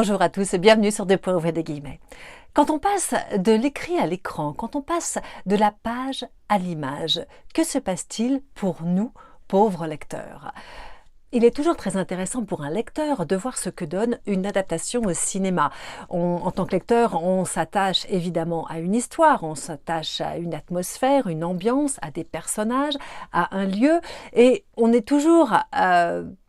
Bonjour à tous et bienvenue sur Deux points ouvrés des guillemets. Quand on passe de l'écrit à l'écran, quand on passe de la page à l'image, que se passe-t-il pour nous, pauvres lecteurs ? Il est toujours très intéressant pour un lecteur de voir ce que donne une adaptation au cinéma. En tant que lecteur, on s'attache évidemment à une histoire, on s'attache à une atmosphère, une ambiance, à des personnages, à un lieu, et on est toujours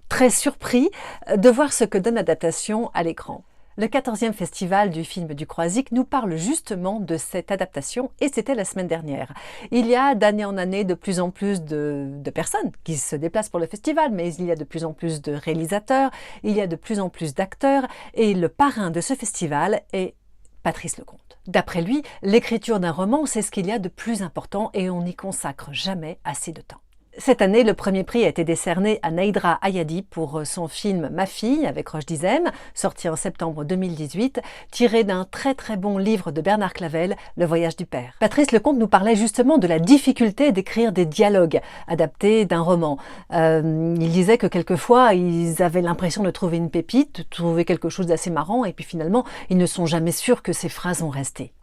très surpris de voir ce que donne l'adaptation à l'écran. Le 14e festival du film du Croisic nous parle justement de cette adaptation et c'était la semaine dernière. Il y a d'année en année de plus en plus de personnes qui se déplacent pour le festival, mais il y a de plus en plus de réalisateurs, il y a de plus en plus d'acteurs et le parrain de ce festival est Patrice Lecomte. D'après lui, l'écriture d'un roman, c'est ce qu'il y a de plus important et on n'y consacre jamais assez de temps. Cette année, le premier prix a été décerné à Naïdra Ayadi pour son film Ma fille avec Roche Dizem, sorti en septembre 2018, tiré d'un très bon livre de Bernard Clavel, Le voyage du père. Patrice Lecomte nous parlait justement de la difficulté d'écrire des dialogues adaptés d'un roman. Il disait que quelquefois, ils avaient l'impression de trouver une pépite, de trouver quelque chose d'assez marrant, et puis finalement, ils ne sont jamais sûrs que ces phrases ont resté.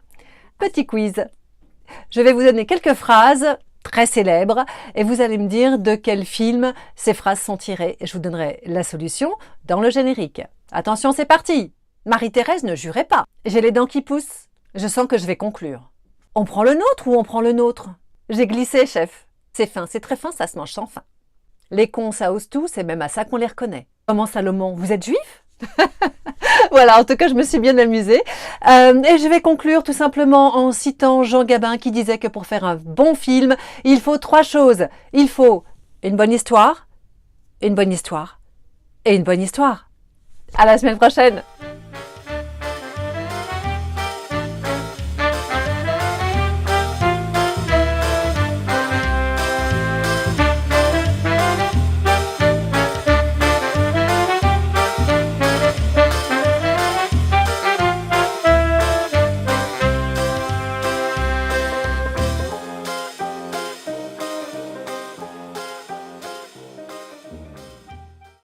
Petit quiz. Je vais vous donner quelques phrases très célèbre, et vous allez me dire de quel film ces phrases sont tirées. Et je vous donnerai la solution dans le générique. Attention, c'est parti! Marie-Thérèse ne jurait pas. J'ai les dents qui poussent. Je sens que je vais conclure. On prend le nôtre ou on prend le nôtre? J'ai glissé, chef. C'est fin, c'est très fin, ça se mange sans fin. Les cons, ça ose tout, c'est même à ça qu'on les reconnaît. Comment Salomon, vous êtes juif? Voilà, en tout cas, je me suis bien amusée. Et je vais conclure tout simplement en citant Jean Gabin qui disait que pour faire un bon film, il faut 3 choses. Il faut une bonne histoire, une bonne histoire et une bonne histoire. À la semaine prochaine!